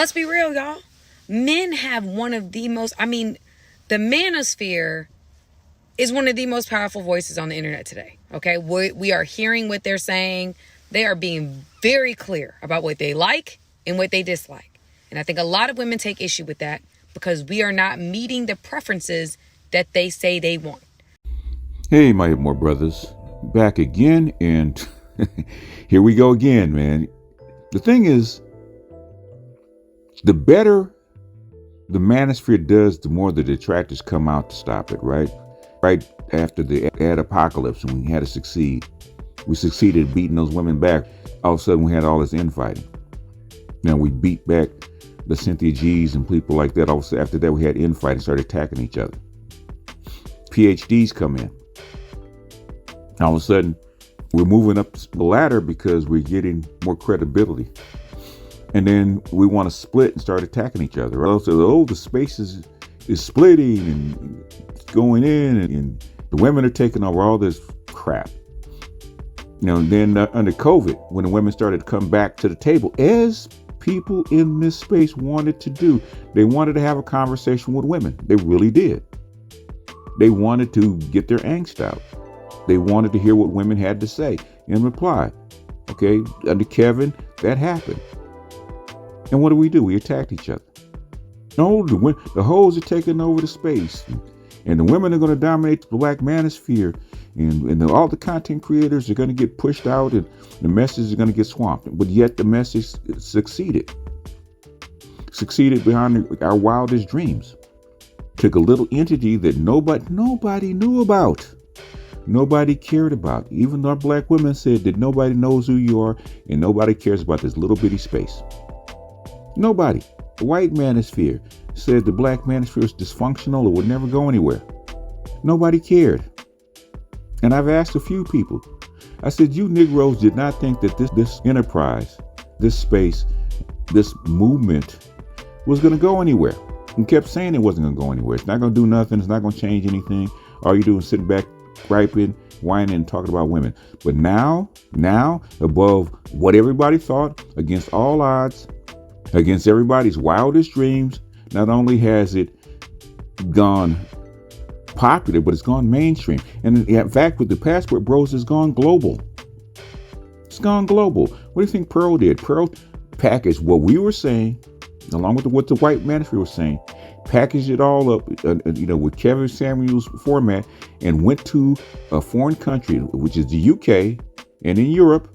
let's be real, y'all. Men have one of the most, the Manosphere is one of the most powerful voices on the internet today. Okay. We are hearing what they're saying. They are being very clear about what they like and what they dislike. And I think a lot of women take issue with that because we are not meeting the preferences that they say they want. Hey, my more brothers, back again, and here we go again, man. The thing is, the better the Manosphere does, the more the detractors come out to stop it, right? Right after the ad apocalypse, when we had to succeed, we succeeded beating those women back. All of a sudden, we had all this infighting. Now we beat back the Cynthia G's and people like that. Also, after that, we had infighting, started attacking each other. PhDs come in. All of a sudden, we're moving up the ladder because we're getting more credibility. And then we want to split and start attacking each other. Also, the space is splitting and going in, and the women are taking over all this crap. Then under COVID, when the women started to come back to the table, as people in this space wanted to do, they wanted to have a conversation with women. They really did. They wanted to get their angst out. They wanted to hear what women had to say in reply. Okay, under Kevin, that happened. And what do? We attacked each other. No, the hoes are taking over the space. And the women are going to dominate the Black Manosphere. And all the content creators are going to get pushed out, and the message is going to get swamped. But yet the message succeeded. Succeeded behind our wildest dreams. Took a little entity that nobody knew about. Nobody cared about. Even our black women said that nobody knows who you are and nobody cares about this little bitty space. Nobody. The white manosphere said the black manosphere was dysfunctional. It would never go anywhere. Nobody cared. And I've asked a few people. I said, you Negroes did not think that this enterprise, this space, this movement was going to go anywhere. And kept saying it wasn't going to go anywhere. It's not going to do nothing. It's not going to change anything. All you do is sitting back, griping, whining, and talking about women. But now, above what everybody thought, against all odds, against everybody's wildest dreams, not only has it gone popular, but it's gone mainstream. And in fact, with the Passport Bros, it's gone global. It's gone global. What do you think Pearl did? Pearl packaged what we were saying, along with what the white manosphere was saying, packaged it all up, with Kevin Samuels' format, and went to a foreign country, which is the UK, and in Europe,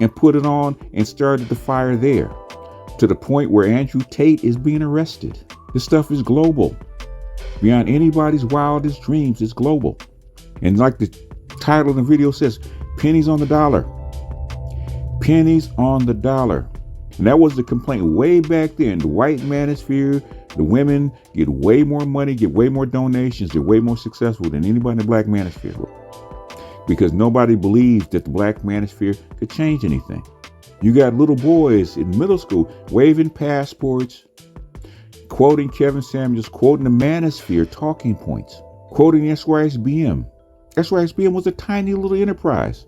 and put it on and started the fire there, to the point where Andrew Tate is being arrested. This stuff is global. Beyond anybody's wildest dreams, it's global. And like the title of the video says, pennies on the dollar. Pennies on the dollar. And that was the complaint way back then. The white manosphere, the women get way more money, get way more donations, they're way more successful than anybody in the black manosphere. Because nobody believes that the black manosphere could change anything. You got little boys in middle school waving passports, quoting Kevin Samuels, quoting the Manosphere talking points, quoting SYSBM. SYSBM was a tiny little enterprise.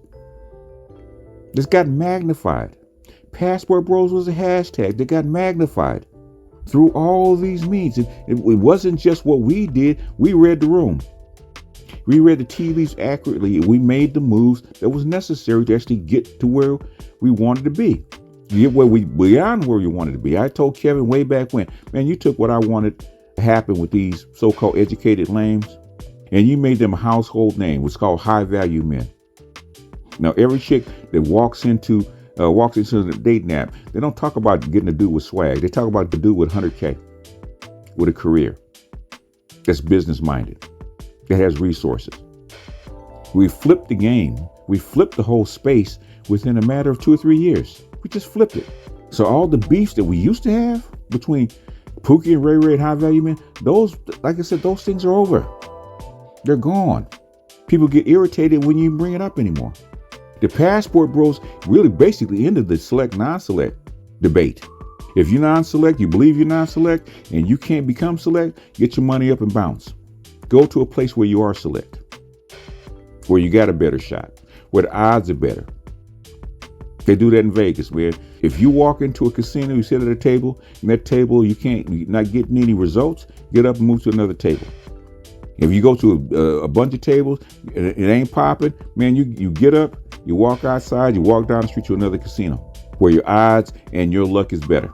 This got magnified. Passport Bros was a hashtag that got magnified through all these means. It wasn't just what we did. We read the room. We read the tea leaves accurately. We made the moves that was necessary to actually get to where we wanted to be. Get where beyond where we wanted to be. I told Kevin way back when, man, you took what I wanted to happen with these so-called educated lames, and you made them a household name. It's called high value men. Now, every chick that walks into the dating app, they don't talk about getting a dude with swag. They talk about the dude with 100K, with a career, that's business minded, that has resources. We flipped the game. We flipped the whole space within a matter of 2 or 3 years. We just flipped it. So all the beefs that we used to have between Pookie and Ray Ray and high value men, those, like I said, those things are over. They're gone. People get irritated when you bring it up anymore. The Passport Bros really basically ended the select non-select debate. If you're non-select, you believe you're non-select, and you can't become select, get your money up and bounce. Go to a place where you are select, where you got a better shot, where the odds are better. They do that in Vegas, where if you walk into a casino, you sit at a table, and that table you're not getting any results, get up and move to another table. If you go to a bunch of tables, it ain't popping, man, you get up, you walk outside, you walk down the street to another casino where your odds and your luck is better.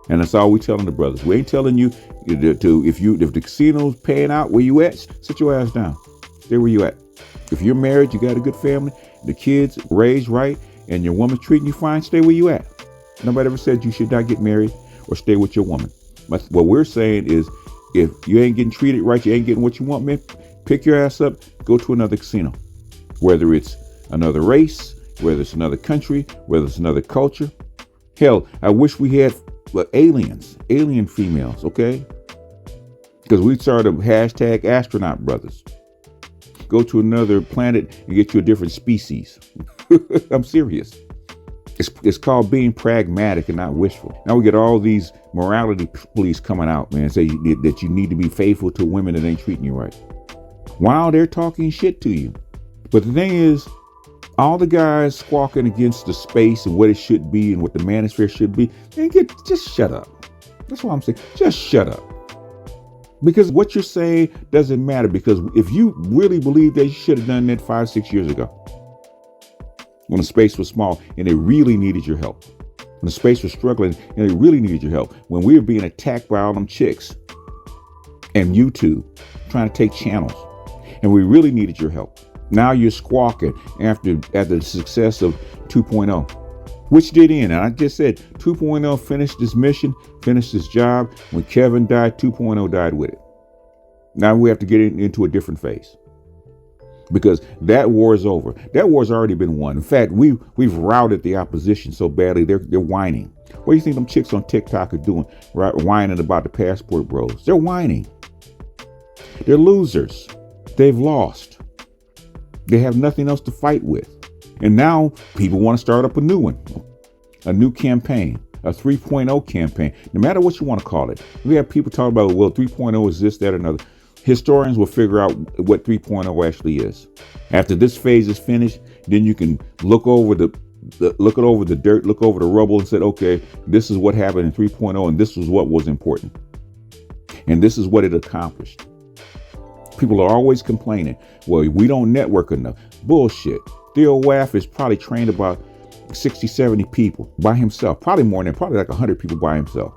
And that's all we telling the brothers. We ain't telling you if the casino's paying out where you at, sit your ass down. Stay where you at. If you're married, you got a good family, the kids raised right, and your woman's treating you fine, stay where you at. Nobody ever said you should not get married or stay with your woman. But what we're saying is, if you ain't getting treated right, you ain't getting what you want, man, pick your ass up, go to another casino. Whether it's another race, whether it's another country, whether it's another culture. Hell, I wish we had alien females, okay? Because we started a hashtag astronaut brothers. Go to another planet and get you a different species. I'm serious. It's called being pragmatic and not wishful. Now we get all these morality police coming out, man, say that you need to be faithful to women that ain't treating you right, while they're talking shit to you. But the thing is, all the guys squawking against the space and what it should be and what the manosphere should be, just shut up. That's what I'm saying. Just shut up. Because what you're saying doesn't matter. Because if you really believe that, you should have done that 5-6 years ago, when the space was small and they really needed your help. When the space was struggling and they really needed your help. When we were being attacked by all them chicks and YouTube trying to take channels, and we really needed your help. Now you're squawking after the success of 2.0, which did end. And I just said 2.0 finished this mission, finished this job. When Kevin died, 2.0 died with it. Now we have to get into a different phase, because that war is over. That war's already been won. In fact, we've routed the opposition so badly, they're whining. What do you think them chicks on TikTok are doing? Right, whining about the passport bros. They're whining. They're losers. They've lost. They have nothing else to fight with. And now people want to start up a new one, a new campaign, a 3.0 campaign, no matter what you want to call it. We have people talking about, well, 3.0 is this, that, or another. Historians will figure out what 3.0 actually is. After this phase is finished, then you can look over the dirt, look over the rubble and say, okay, this is what happened in 3.0 and this was what was important. And this is what it accomplished. People are always complaining, well, we don't network enough. Bullshit. Theo Waff is probably trained about 60, 70 people by himself. Probably more than that, probably like 100 people by himself.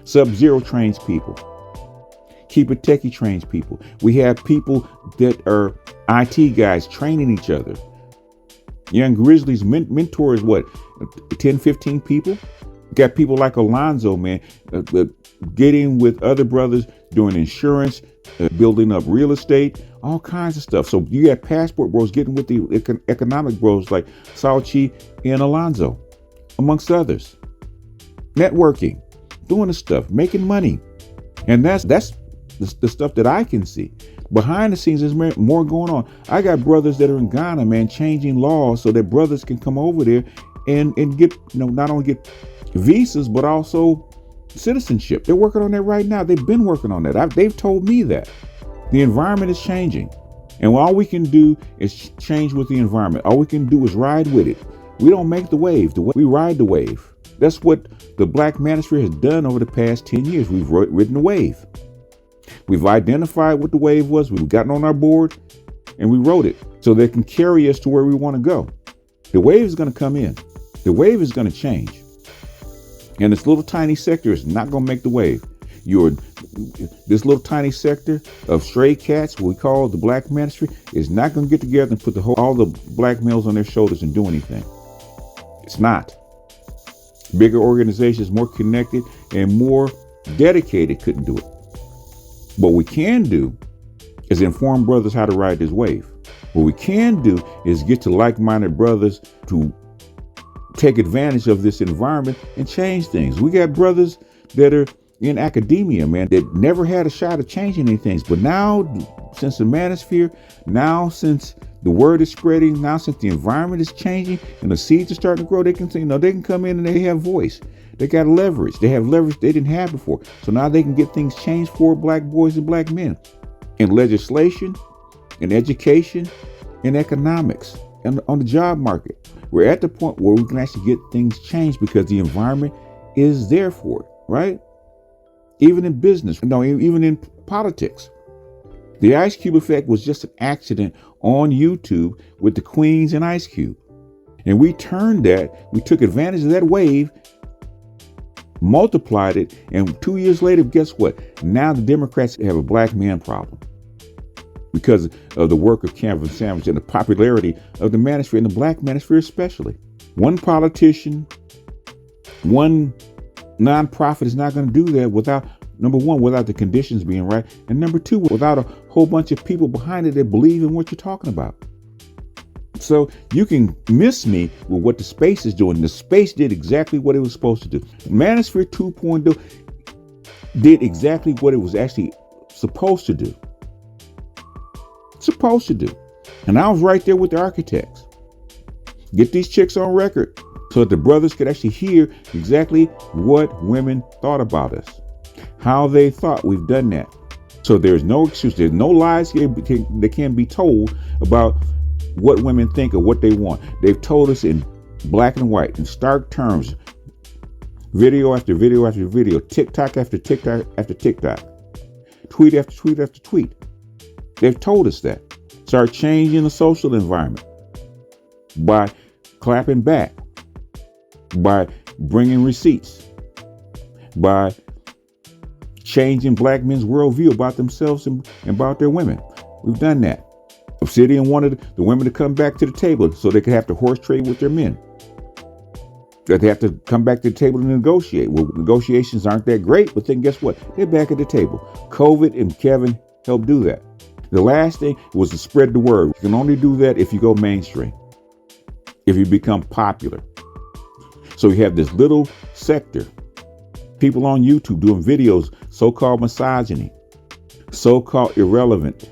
Sub-Zero trains people. Keep It Techie trains people. We have people that are IT guys training each other. Young Grizzlies mentor is what, 10, 15 people? Got people like Alonzo, man, getting with other brothers, doing insurance, building up real estate, all kinds of stuff. So you got passport bros getting with the economic bros like Sauchi and Alonzo, amongst others. Networking, doing the stuff, making money. And that's the stuff that I can see. Behind the scenes, there's more going on. I got brothers that are in Ghana, man, changing laws so that brothers can come over there and get, not only get visas, but also citizenship. They're working on that right now. They've been working on that. They've told me that. The environment is changing. And all we can do is change with the environment. All we can do is ride with it. We don't make the wave. We ride the wave. That's what the Black Manosphere has done over the past 10 years. We've ridden the wave. We've identified what the wave was. We've gotten on our board and we rode it so they can carry us to where we want to go. The wave is going to come in. The wave is going to change. And this little tiny sector is not going to make the wave. This little tiny sector of stray cats, what we call the Black Manosphere, is not going to get together and put all the black males on their shoulders and do anything. It's not. Bigger organizations, more connected and more dedicated couldn't do it. What we can do is inform brothers how to ride this wave. What we can do is get to like-minded brothers to take advantage of this environment and change things. We got brothers that are in academia, man, that never had a shot of changing anything. But now, since the Manosphere, now since the word is spreading, now since the environment is changing and the seeds are starting to grow, they can come in and they have voice. They got leverage. They have leverage they didn't have before. So now they can get things changed for black boys and black men in legislation, in education, in economics, and on the job market. We're at the point where we can actually get things changed because the environment is there for it, right? Even in business, even in politics. The Ice Cube effect was just an accident on YouTube with the Queens and Ice Cube. And we took advantage of that wave, multiplied it, and 2 years later, guess what? Now the Democrats have a black man problem because of the work of Kevin Sanders and the popularity of the Manosphere and the black Manosphere especially. One politician, one nonprofit is not going to do that without, number one, without the conditions being right, and number two, without a whole bunch of people behind it that believe in what you're talking about. So you can miss me with what the space is doing. The space did exactly what it was supposed to do. Manosphere 2.0 did exactly what it was actually supposed to do. And I was right there with the architects. Get these chicks on record so that the brothers could actually hear exactly what women thought about us, how they thought. We've done that. So there's no excuse. There's no lies here that can be told about what women think or what they want. They've told us in black and white, in stark terms, video after video after video, TikTok after TikTok after TikTok, tweet after tweet after tweet. They've told us that. Start changing the social environment by clapping back, by bringing receipts, by changing black men's worldview about themselves and about their women. We've done that. Obsidian wanted the women to come back to the table so they could have to horse trade with their men. That they have to come back to the table to negotiate. Well, negotiations aren't that great, but then guess what? They're back at the table. COVID and Kevin helped do that. The last thing was to spread the word. You can only do that if you go mainstream, if you become popular. So you have this little sector, people on YouTube doing videos, so-called misogyny, so-called irrelevant,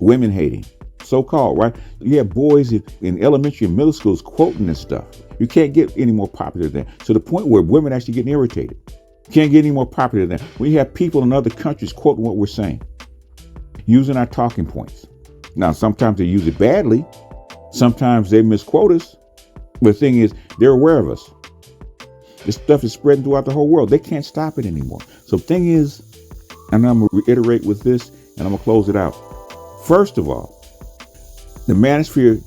women hating, so-called, right? You have boys in elementary and middle schools quoting this stuff. You can't get any more popular than that. To the point where women actually getting irritated. You can't get any more popular than that. We have people in other countries quoting what we're saying, using our talking points. Now, sometimes they use it badly. Sometimes they misquote us. But the thing is, they're aware of us. This stuff is spreading throughout the whole world. They can't stop it anymore. So the thing is, and I'm going to reiterate with this, and I'm going to close it out. First of all, the Manosphere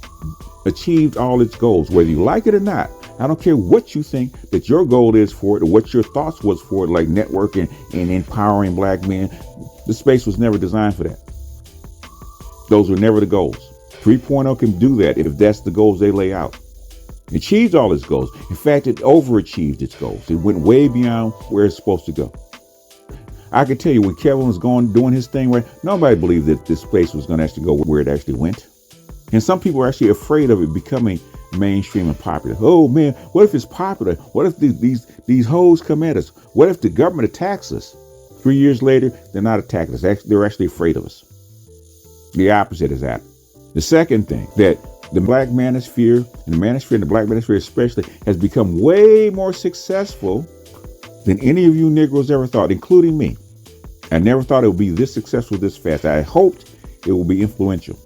achieved all its goals, whether you like it or not. I don't care what you think that your goal is for it or what your thoughts was for it, like networking and empowering black men. The space was never designed for that. Those were never the goals. 3.0 can do that if that's the goals they lay out. It achieved all its goals. In fact, it overachieved its goals. It went way beyond where it's supposed to go. I can tell you when Kevin was doing his thing, right, nobody believed that this space was going to actually go where it actually went. And some people are actually afraid of it becoming mainstream and popular. Oh man, what if it's popular? What if these hoes come at us? What if the government attacks us? 3 years later, they're not attacking us. They're actually afraid of us. The opposite has happened. The second thing, that the black manosphere and the black manosphere especially has become way more successful than any of you Negroes ever thought, including me. I never thought it would be this successful this fast. I hoped it would be influential.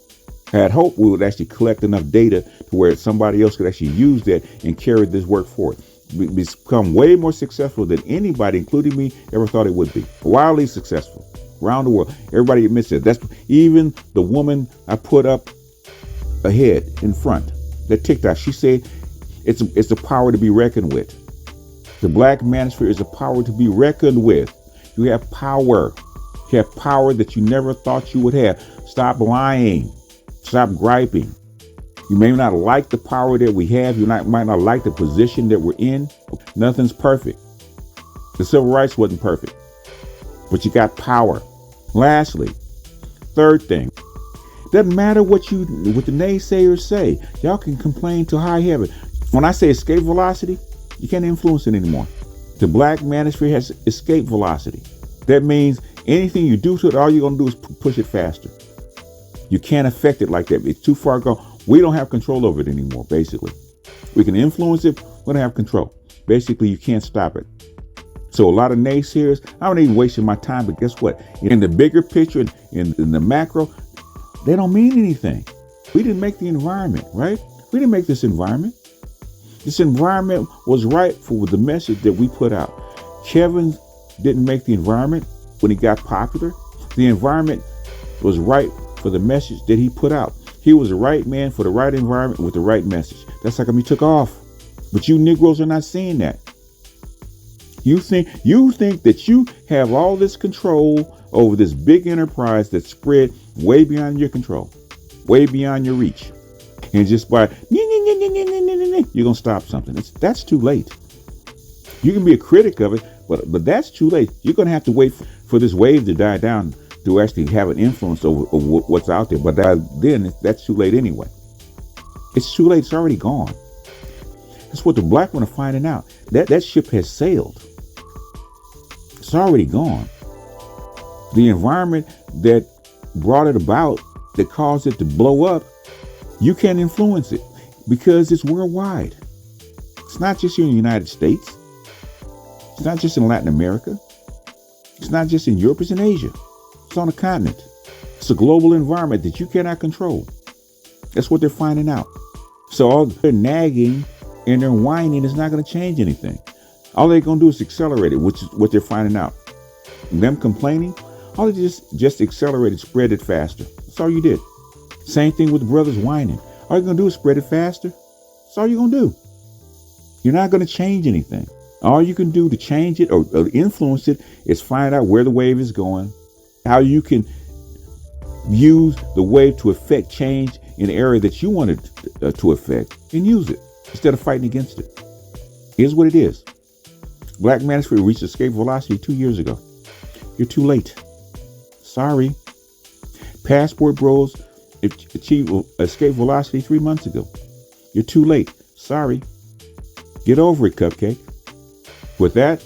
I had hoped we would actually collect enough data to where somebody else could actually use that and carry this work forward. It's become way more successful than anybody, including me, ever thought it would be. Wildly successful around the world. Everybody admits it. That's even the woman I put up ahead in front, that TikTok. She said it's a power to be reckoned with. The black manosphere is a power to be reckoned with. You have power. You have power that you never thought you would have. Stop lying. Stop griping. You may not like the power that we have. You might not like the position that we're in. Nothing's perfect. The civil rights wasn't perfect, but you got power. Lastly, third thing, doesn't matter what the naysayers say. Y'all can complain to high heaven. When I say escape velocity, you can't influence it anymore. The black manosphere has escape velocity. That means anything you do to it, all you're going to do is push it faster. You can't affect it like that. It's too far gone. We don't have control over it anymore, basically. We can influence it. We don't have control. Basically, you can't stop it. So a lot of naysayers, I'm not even wasting my time, but guess what? In the bigger picture, in the macro, they don't mean anything. We didn't make the environment, right? We didn't make this environment. This environment was right for the message that we put out. Kevin didn't make the environment when he got popular. The environment was right for the message that he put out. He was the right man for the right environment with the right message. That's how come he took off. But you Negroes are not seeing that. You think that you have all this control over this big enterprise that's spread way beyond your control, way beyond your reach. And just by you're gonna stop something. That's too late. You can be a critic of it, but that's too late. You're gonna have to wait for this wave to die down to actually have an influence over what's out there. But then that's too late anyway. It's too late. It's already gone. That's what the black one are finding out. That ship has sailed. It's already gone. The environment that brought it about, that caused it to blow up, you can't influence it because it's worldwide. It's not just here in the United States. It's not just in Latin America. It's not just in Europe. It's in Asia. It's on a continent. It's a global environment that you cannot control. That's what they're finding out. So all their nagging and their whining is not going to change anything. All they're going to do is accelerate it, which is what they're finding out. Them complaining, all they just accelerated, spread it faster. That's all you did. Same thing with the brothers whining. All you're going to do is spread it faster. That's all you're going to do. You're not going to change anything. All you can do to change it or influence it is find out where the wave is going, how you can use the wave to affect change in the area that you want it to affect, and use it instead of fighting against it. Here's what it is. Black Manosphere reached escape velocity 2 years ago. You're too late. Sorry. Passport Bros achieved escape velocity 3 months ago. You're too late. Sorry. Get over it, Cupcake. With that,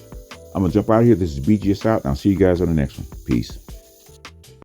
I'm going to jump out of here. This is BGS out, and I'll see you guys on the next one. Peace.